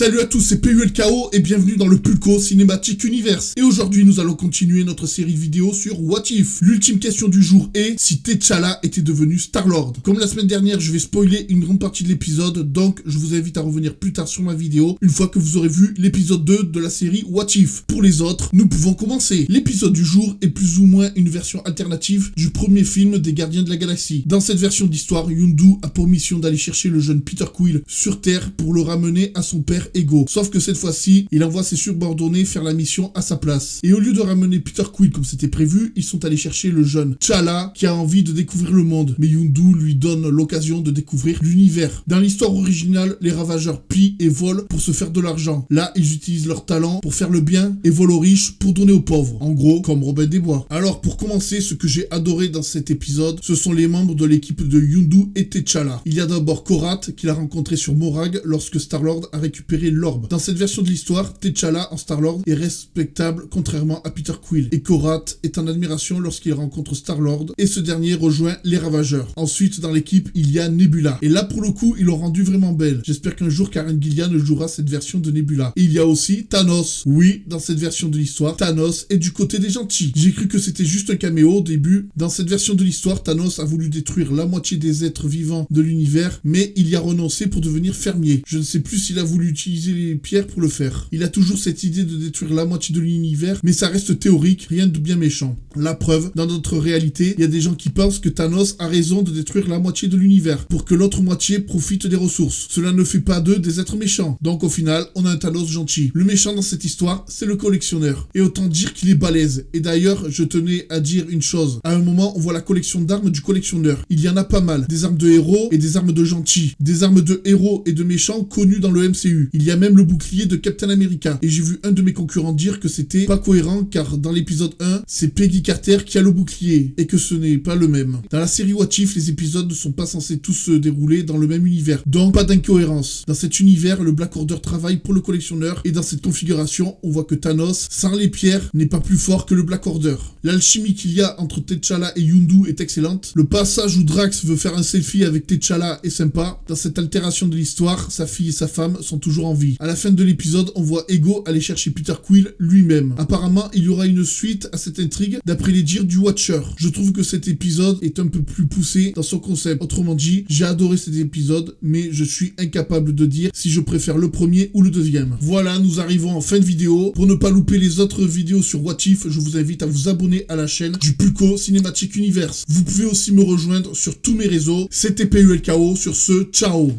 Salut à tous, c'est PULKO et bienvenue dans le Pulco Cinematic Universe. Et aujourd'hui, nous allons continuer notre série de vidéos sur What If. L'ultime question du jour est si T'Challa était devenu Star-Lord. Comme la semaine dernière, je vais spoiler une grande partie de l'épisode, donc je vous invite à revenir plus tard sur ma vidéo une fois que vous aurez vu l'épisode 2 de la série What If. Pour les autres, nous pouvons commencer. L'épisode du jour est plus ou moins une version alternative du premier film des Gardiens de la Galaxie. Dans cette version d'histoire, Yondu a pour mission d'aller chercher le jeune Peter Quill sur Terre pour le ramener à son père Ego. Sauf que cette fois-ci, il envoie ses subordonnés faire la mission à sa place. Et au lieu de ramener Peter Quill comme c'était prévu, ils sont allés chercher le jeune T'Challa qui a envie de découvrir le monde. Mais Yondu lui donne l'occasion de découvrir l'univers. Dans l'histoire originale, les ravageurs pillent et volent pour se faire de l'argent. Là, ils utilisent leur talent pour faire le bien et volent aux riches pour donner aux pauvres. En gros, comme Robin des Bois. Alors pour commencer, ce que j'ai adoré dans cet épisode, ce sont les membres de l'équipe de Yondu et T'Challa. Il y a d'abord Korat qu'il a rencontré sur Morag lorsque Star-Lord a récupéré l'orbe. Dans cette version de l'histoire, T'Challa en Star-Lord est respectable contrairement à Peter Quill. Et Korat est en admiration lorsqu'il rencontre Star-Lord et ce dernier rejoint les Ravageurs. Ensuite, dans l'équipe, il y a Nebula. Et là, pour le coup, ils l'ont rendu vraiment belle. J'espère qu'un jour, Karen Gillian jouera cette version de Nebula. Et il y a aussi Thanos. Oui, dans cette version de l'histoire, Thanos est du côté des gentils. J'ai cru que c'était juste un caméo au début. Dans cette version de l'histoire, Thanos a voulu détruire la moitié des êtres vivants de l'univers, mais il y a renoncé pour devenir fermier. Je ne sais plus s'il a voulu utiliser les pierres pour le faire. Il a toujours cette idée de détruire la moitié de l'univers, mais ça reste théorique, rien de bien méchant. La preuve, dans notre réalité, il y a des gens qui pensent que Thanos a raison de détruire la moitié de l'univers, pour que l'autre moitié profite des ressources. Cela ne fait pas d'eux des êtres méchants. Donc au final, on a un Thanos gentil. Le méchant dans cette histoire, c'est le collectionneur. Et autant dire qu'il est balèze. Et d'ailleurs, je tenais à dire une chose. À un moment, on voit la collection d'armes du collectionneur. Il y en a pas mal. Des armes de héros et des armes de gentils. Des armes de héros et de méchants connus dans le MCU. Il y a même le bouclier de Captain America. Et j'ai vu un de mes concurrents dire que c'était pas cohérent car dans l'épisode 1, c'est Peggy Carter qui a le bouclier et que ce n'est pas le même. Dans la série What If, les épisodes ne sont pas censés tous se dérouler dans le même univers. Donc pas d'incohérence. Dans cet univers, le Black Order travaille pour le collectionneur et dans cette configuration, on voit que Thanos, sans les pierres, n'est pas plus fort que le Black Order. L'alchimie qu'il y a entre T'Challa et Yondu est excellente. Le passage où Drax veut faire un selfie avec T'Challa est sympa. Dans cette altération de l'histoire, sa fille et sa femme sont toujours en vie. À la fin de l'épisode, on voit Ego aller chercher Peter Quill lui-même. Apparemment, il y aura une suite à cette intrigue d'après les dires du Watcher. Je trouve que cet épisode est un peu plus poussé dans son concept. Autrement dit, j'ai adoré cet épisode, mais je suis incapable de dire si je préfère le premier ou le deuxième. Voilà, nous arrivons en fin de vidéo. Pour ne pas louper les autres vidéos sur What If, je vous invite à vous abonner à la chaîne du Pulco Cinematic Universe. Vous pouvez aussi me rejoindre sur tous mes réseaux. C'était PULKO, sur ce, ciao.